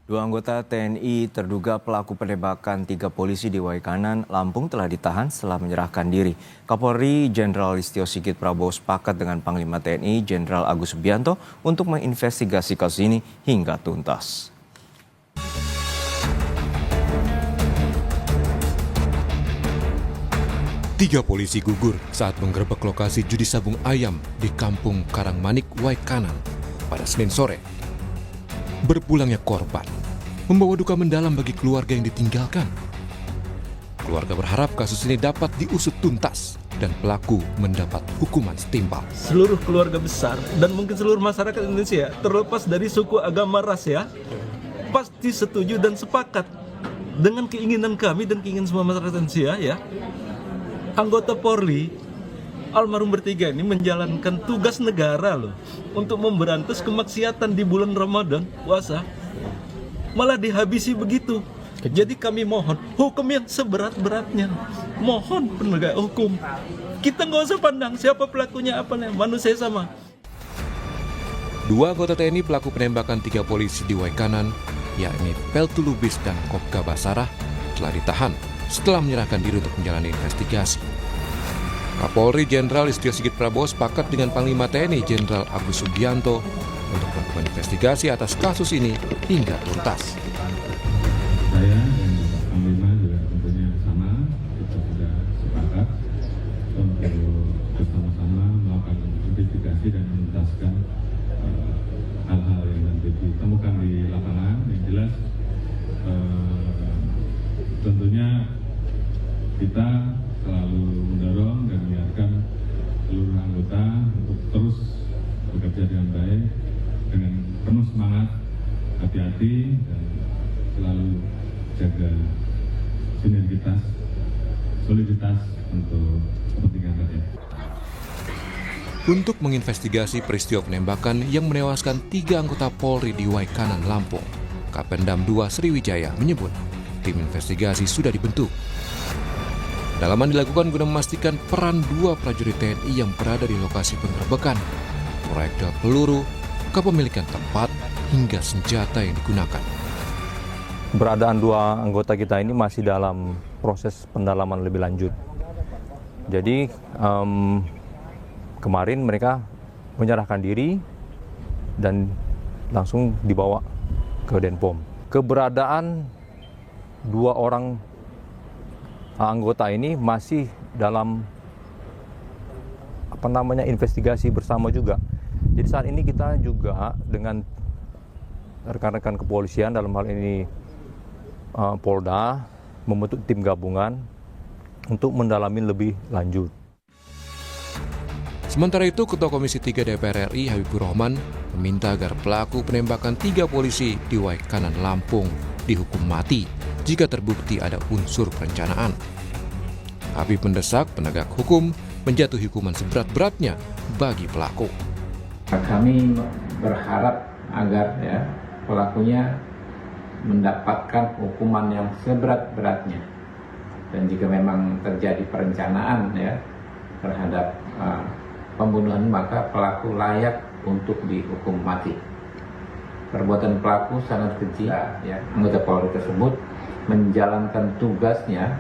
Dua anggota TNI terduga pelaku penembakan 3 polisi di Waikanan, Lampung telah ditahan setelah menyerahkan diri. Kapolri Jenderal Listio Sigit Prabowo sepakat dengan Panglima TNI Jenderal Agus Subianto untuk menginvestigasi kasus ini hingga tuntas. Tiga polisi gugur saat menggerebek lokasi judi sabung ayam di Kampung Karangmanik, Waikanan pada Senin sore. Berpulangnya korban membawa duka mendalam bagi keluarga yang ditinggalkan. Keluarga berharap kasus ini dapat diusut tuntas dan pelaku mendapat hukuman setimpal. Seluruh keluarga besar dan mungkin seluruh masyarakat Indonesia, terlepas dari suku, agama, ras ya, pasti setuju dan sepakat dengan keinginan kami dan keinginan semua masyarakat Indonesia ya. Anggota Polri almarhum bertiga ini menjalankan tugas negara loh untuk memberantas kemaksiatan di bulan Ramadan puasa, malah dihabisi begitu. Jadi kami mohon hukum yang seberat-beratnya, mohon penegak hukum. Kita nggak usah pandang siapa pelakunya, apa nih, manusia sama. Dua anggota TNI pelaku penembakan 3 polisi di Waikanan, yakni Peltu Lubis dan Kopka Basarah, telah ditahan setelah menyerahkan diri untuk menjalani investigasi. Kapolri Jenderal Listio Sigit Prabowo sepakat dengan Panglima TNI Jenderal Agus Subianto untuk melakukan investigasi atas kasus ini hingga tuntas. Saya dan Bapak Panglima juga tentunya sama, kita sudah sepakat untuk bersama-sama melakukan investigasi dan menuntaskan hal-hal yang nanti ditemukan di lapangan. Yang jelas tentunya kita selalu mendorong dan mengingatkan seluruh anggota untuk terus bekerja dengan baik, dengan penuh semangat, hati-hati, dan selalu jaga sinergitas, soliditas untuk kepentingan rakyat. Untuk menginvestigasi peristiwa penembakan yang menewaskan 3 anggota Polri di Waikanan, Lampung, Kapendam 2 Sriwijaya menyebut tim investigasi sudah dibentuk. Dalaman dilakukan guna memastikan peran 2 prajurit TNI yang berada di lokasi penggerebekan, proyektil peluru, kepemilikan tempat, hingga senjata yang digunakan. Keberadaan 2 anggota kita ini masih dalam proses pendalaman lebih lanjut. Jadi kemarin mereka menyerahkan diri dan langsung dibawa ke Denpom. Keberadaan 2 orang anggota ini masih dalam investigasi bersama juga. Jadi saat ini kita juga dengan rekan-rekan kepolisian, dalam hal ini Polda, membentuk tim gabungan untuk mendalami lebih lanjut. Sementara itu, Ketua Komisi 3 DPR RI Habibur Rahman meminta agar pelaku penembakan 3 polisi di Waikanan, Lampung dihukum mati jika terbukti ada unsur perencanaan. Habib mendesak penegak hukum menjatuhi hukuman seberat-beratnya bagi pelaku. Kami berharap agar pelakunya mendapatkan hukuman yang seberat-beratnya, dan jika memang terjadi perencanaan terhadap pembunuhan, maka pelaku layak untuk dihukum mati. Perbuatan pelaku sangat keji. Anggota Polri tersebut menjalankan tugasnya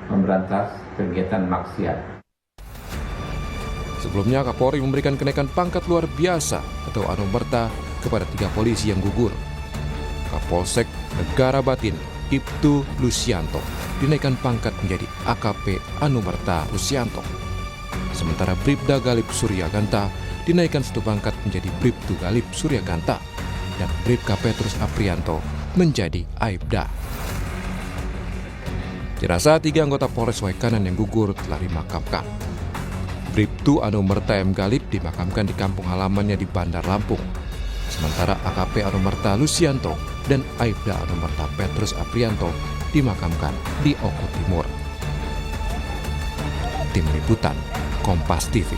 memberantas kegiatan maksiat. Sebelumnya, Kapolri memberikan kenaikan pangkat luar biasa atau anumerta kepada 3 polisi yang gugur. Kapolsek Negara Batin Ibtu Lusianto dinaikkan pangkat menjadi AKP Anumerta Lusianto. Sementara Bribda Galip Suryaganta dinaikkan 1 pangkat menjadi Bribtu Galip Suryaganta dan Bribka Petrus Aprianto menjadi Aibda. Jenazah 3 anggota Polres Waikanan yang gugur telah dimakamkan. Bribtu Anumerta M. Galip dimakamkan di kampung halamannya di Bandar Lampung. Sementara AKP Anumerta Lusianto dan Aibda Anumerta Petrus Aprianto dimakamkan di Oku Timur. Tim Liputan Kompas TV.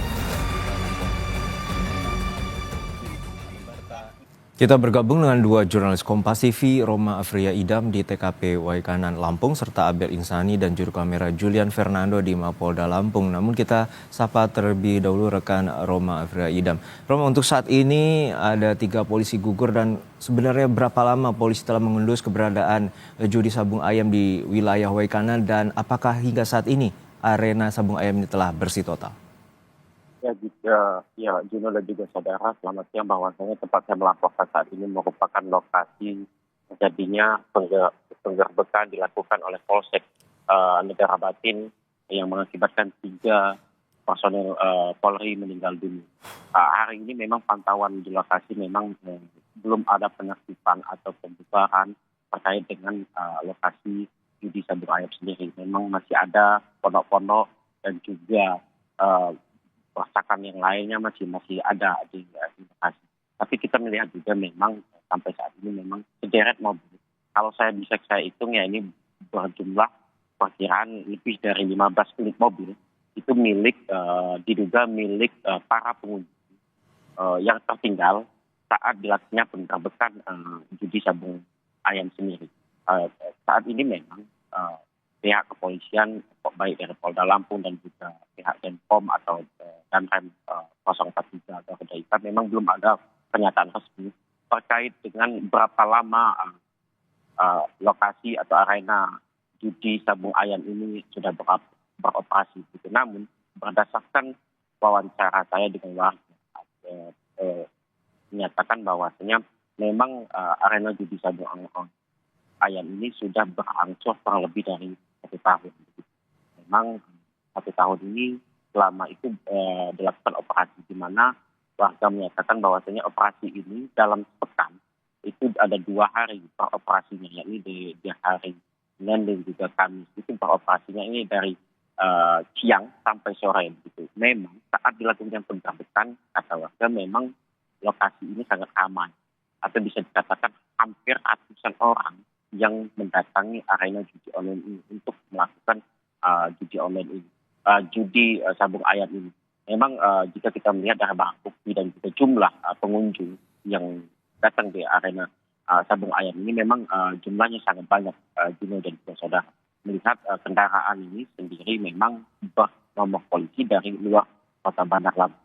Kita bergabung dengan dua jurnalis Kompas TV, Roma Afria Idam di TKP Waikanan Lampung, serta Abel Insani dan juru kamera Julian Fernando di Mapolda Lampung. Namun kita sapa terlebih dahulu rekan Roma Afria Idam. Roma, untuk saat ini ada 3 polisi gugur dan sebenarnya berapa lama polisi telah mengendus keberadaan judi sabung ayam di wilayah Waikanan dan apakah hingga saat ini arena sabung ayam ini telah bersih total? Ya, Juno dan juga saudara, selamat siang. Bahwasanya tempat saya melaporkan saat ini merupakan lokasi terjadinya penggerbekan dilakukan oleh Polsek Negara Batin yang mengakibatkan 3 personel Polri meninggal dunia. Hari ini memang pantauan di lokasi memang belum ada penertiban atau pembubaran terkait dengan lokasi judi sabung ayam sendiri. Memang masih ada pondok-pondok dan juga kerusakan yang lainnya masih ada di lokasi. Tapi kita melihat juga memang sampai saat ini memang sederet mobil. Kalau saya hitung ya ini berjumlah perkiraan lebih dari 15 unit mobil itu diduga milik para pengunjung yang tertinggal saat dilakukannya penggerbekan judi sabung ayam sendiri. Saat ini memang pihak kepolisian baik dari Polda Lampung dan juga pihak Denpom atau Danrem 043 atau Kodaikan memang belum ada pernyataan resmi terkait dengan berapa lama lokasi atau arena judi sabung ayam ini sudah beroperasi. Namun berdasarkan wawancara saya dengan warga menyatakan bahwasanya memang arena judi sabung ayam ini sudah berangsur kurang lebih dari 1 tahun. Memang 1 tahun ini selama itu dilakukan operasi, di mana warga menyatakan bahwasanya operasi ini dalam sepekan itu ada 2 hari beroperasinya, yakni di hari Senin dan juga Kamis. Itu beroperasinya ini dari siang sampai sore begitu. Memang saat dilakukan penggerbekan kata warga memang lokasi ini sangat aman, atau bisa dikatakan hampir ratusan orang yang mendatangi arena judi online ini untuk melakukan judi online ini, judi sabung ayam ini. Memang jika kita melihat dari barang bukti dan juga jumlah pengunjung yang datang di arena sabung ayam ini memang jumlahnya sangat banyak, Juno dan juga saudara. Melihat kendaraan ini sendiri memang bernomor polisi dari luar kota Bandar Lampung.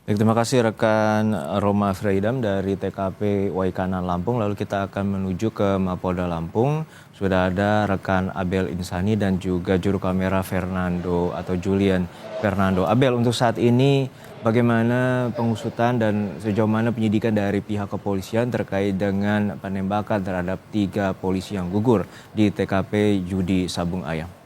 Baik, terima kasih rekan Roma Freidam dari TKP Waikanan Lampung. Lalu kita akan menuju ke Mapolda Lampung. Sudah ada rekan Abel Insani dan juga juru kamera Fernando atau Julian Fernando. Abel, untuk saat ini bagaimana pengusutan dan sejauh mana penyidikan dari pihak kepolisian terkait dengan penembakan terhadap 3 polisi yang gugur di TKP judi sabung ayam?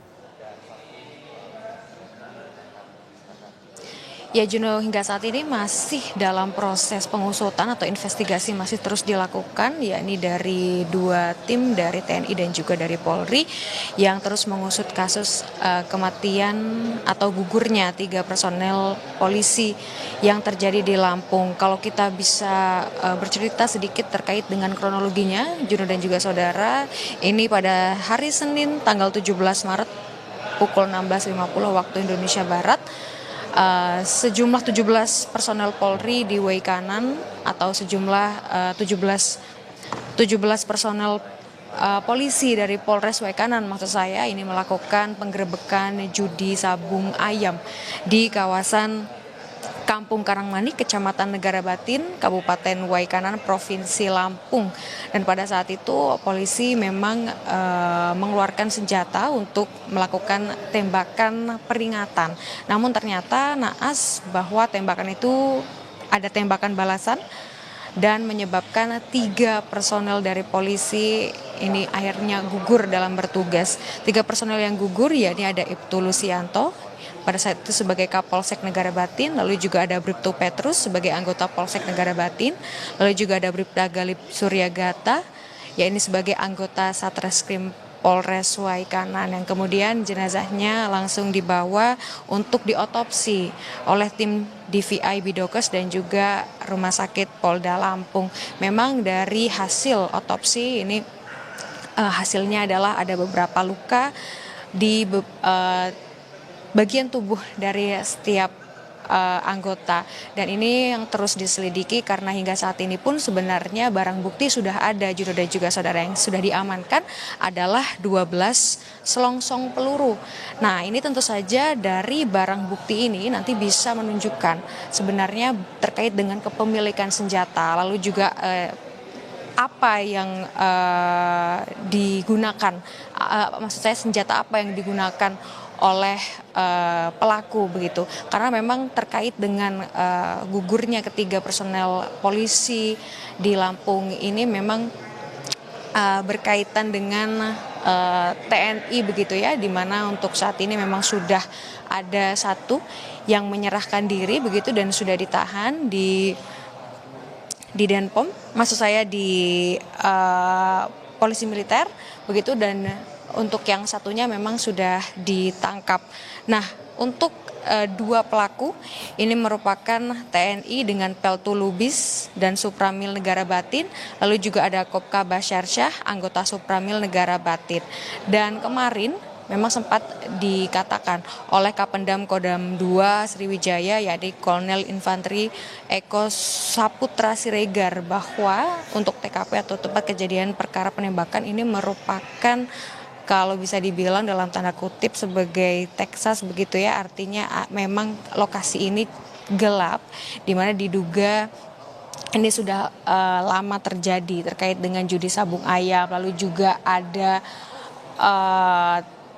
Ya Juno, hingga saat ini masih dalam proses pengusutan atau investigasi masih terus dilakukan, yakni dari 2 tim dari TNI dan juga dari Polri yang terus mengusut kasus kematian atau gugurnya 3 personel polisi yang terjadi di Lampung. Kalau kita bisa bercerita sedikit terkait dengan kronologinya, Juno dan juga saudara, ini pada hari Senin tanggal 17 Maret pukul 16.50 waktu Indonesia Barat, sejumlah 17 personel Polri di Waikanan atau sejumlah 17 personel polisi dari Polres Waikanan maksud saya ini melakukan penggerebekan judi sabung ayam di kawasan Kampung Karangmanik, Kecamatan Negara Batin, Kabupaten Waikanan, Provinsi Lampung. Dan pada saat itu polisi memang mengeluarkan senjata untuk melakukan tembakan peringatan. Namun ternyata naas bahwa tembakan itu ada tembakan balasan dan menyebabkan 3 personel dari polisi ini akhirnya gugur dalam bertugas. 3 personel yang gugur yakni ada Ibtu Lusianto pada saat itu sebagai Kapolsek Negara Batin, lalu juga ada Bribtu Petrus sebagai anggota Polsek Negara Batin, lalu juga ada Bribda Galip Suryagata, ya ini sebagai anggota Satreskrim Polres Waikanan, yang kemudian jenazahnya langsung dibawa untuk diotopsi oleh tim DVI Bidokes dan juga Rumah Sakit Polda Lampung. Memang dari hasil otopsi ini hasilnya adalah ada beberapa luka di bagian tubuh dari setiap anggota. Dan ini yang terus diselidiki karena hingga saat ini pun sebenarnya barang bukti sudah ada, Juno dan juga saudara, yang sudah diamankan adalah 12 selongsong peluru. Nah, ini tentu saja dari barang bukti ini nanti bisa menunjukkan sebenarnya terkait dengan kepemilikan senjata, lalu juga apa yang digunakan, maksud saya senjata apa yang digunakan oleh pelaku begitu, karena memang terkait dengan gugurnya ketiga personel polisi di Lampung ini memang berkaitan dengan TNI begitu ya, di mana untuk saat ini memang sudah ada satu yang menyerahkan diri begitu dan sudah ditahan di Denpom, maksud saya di polisi militer begitu, dan untuk yang satunya memang sudah ditangkap. Nah, untuk dua pelaku ini merupakan TNI dengan Peltu Lubis dan Supramil Negara Batin, lalu juga ada Kopka Basyar Syah, anggota Supramil Negara Batin. Dan kemarin memang sempat dikatakan oleh Kapendam Kodam 2 Sriwijaya, yakni Kolonel Infanteri Eko Saputra Siregar, bahwa untuk TKP atau tempat kejadian perkara penembakan ini merupakan, kalau bisa dibilang dalam tanda kutip, sebagai Texas begitu ya, artinya memang lokasi ini gelap, di mana diduga ini sudah lama terjadi terkait dengan judi sabung ayam, lalu juga ada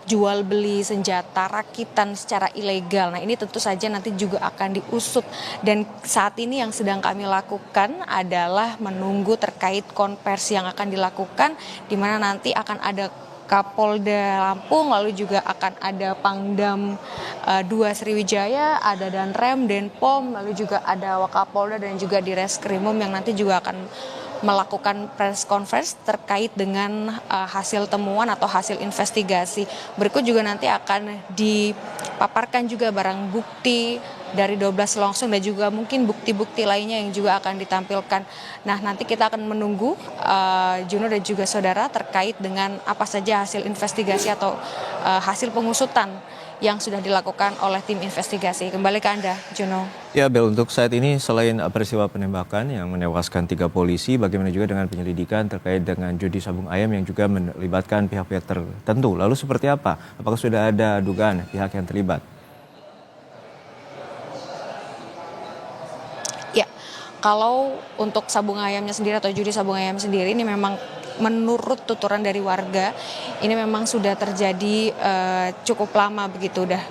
jual beli senjata rakitan secara ilegal. Nah, ini tentu saja nanti juga akan diusut, dan saat ini yang sedang kami lakukan adalah menunggu terkait konversi yang akan dilakukan, di mana nanti akan ada Kapolda Lampung, lalu juga akan ada Pangdam 2 Sriwijaya, ada Danrem, Denpom, lalu juga ada Wakapolda dan juga Direskrimum yang nanti juga akan melakukan press conference terkait dengan hasil temuan atau hasil investigasi. Berikut juga nanti akan dipaparkan juga barang bukti dari 12 selongsong dan juga mungkin bukti-bukti lainnya yang juga akan ditampilkan. Nah, nanti kita akan menunggu Juno dan juga saudara terkait dengan apa saja hasil investigasi atau hasil pengusutan yang sudah dilakukan oleh tim investigasi. Kembali ke Anda, Juno. Ya, Bel, untuk saat ini selain peristiwa penembakan yang menewaskan 3 polisi, bagaimana juga dengan penyelidikan terkait dengan judi sabung ayam yang juga melibatkan pihak-pihak tertentu? Lalu seperti apa? Apakah sudah ada dugaan pihak yang terlibat? Ya, kalau untuk sabung ayamnya sendiri atau judi sabung ayam sendiri ini memang menurut tuturan dari warga ini memang sudah terjadi cukup lama begitu dah,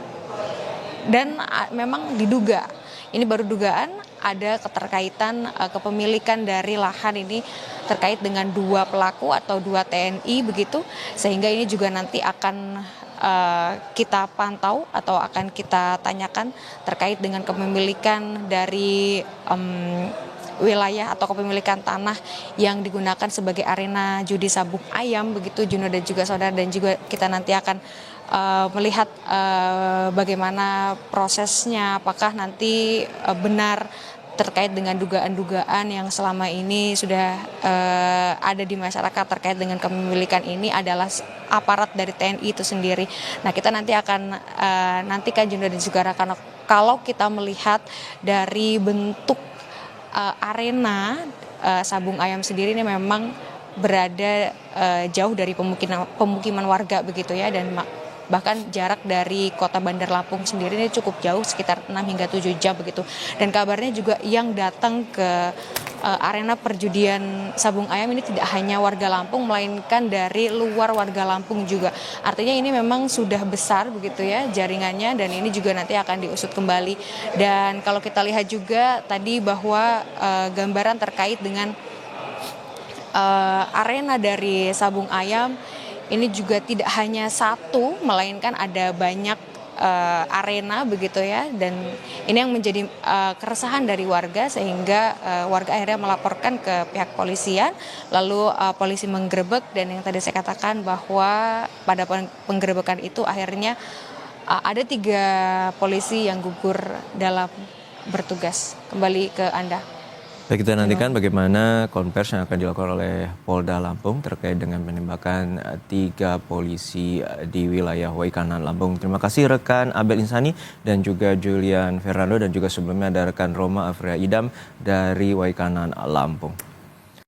dan memang diduga, ini baru dugaan, ada keterkaitan kepemilikan dari lahan ini terkait dengan 2 pelaku atau 2 TNI begitu, sehingga ini juga nanti akan kita pantau atau akan kita tanyakan terkait dengan kepemilikan dari wilayah atau kepemilikan tanah yang digunakan sebagai arena judi sabung ayam begitu, Juno dan juga saudara, dan juga kita nanti akan melihat bagaimana prosesnya, apakah nanti benar terkait dengan dugaan-dugaan yang selama ini sudah ada di masyarakat terkait dengan kepemilikan ini adalah aparat dari TNI itu sendiri. Nah, kita nanti akan nantikan Juno dan juga rekan, kalau kita melihat dari bentuk arena sabung ayam sendiri ini memang berada jauh dari pemukiman warga begitu ya, dan bahkan jarak dari kota Bandar Lampung sendiri ini cukup jauh, sekitar 6 hingga 7 jam begitu. Dan kabarnya juga yang datang ke arena perjudian sabung ayam ini tidak hanya warga Lampung, melainkan dari luar warga Lampung juga. Artinya ini memang sudah besar begitu ya jaringannya, dan ini juga nanti akan diusut kembali. Dan kalau kita lihat juga tadi bahwa gambaran terkait dengan arena dari sabung ayam ini juga tidak hanya satu, melainkan ada banyak arena begitu ya, dan ini yang menjadi keresahan dari warga, sehingga warga akhirnya melaporkan ke pihak polisian, lalu polisi menggerebek, dan yang tadi saya katakan bahwa pada penggerebekan itu akhirnya ada 3 polisi yang gugur dalam bertugas. Kembali ke Anda. Baik, kita nantikan bagaimana konversi yang akan dilakukan oleh Polda Lampung terkait dengan penembakan 3 polisi di wilayah Waikanan, Lampung. Terima kasih rekan Abel Insani dan juga Julian Fernando, dan juga sebelumnya ada rekan Roma Afria Idam dari Waikanan, Lampung.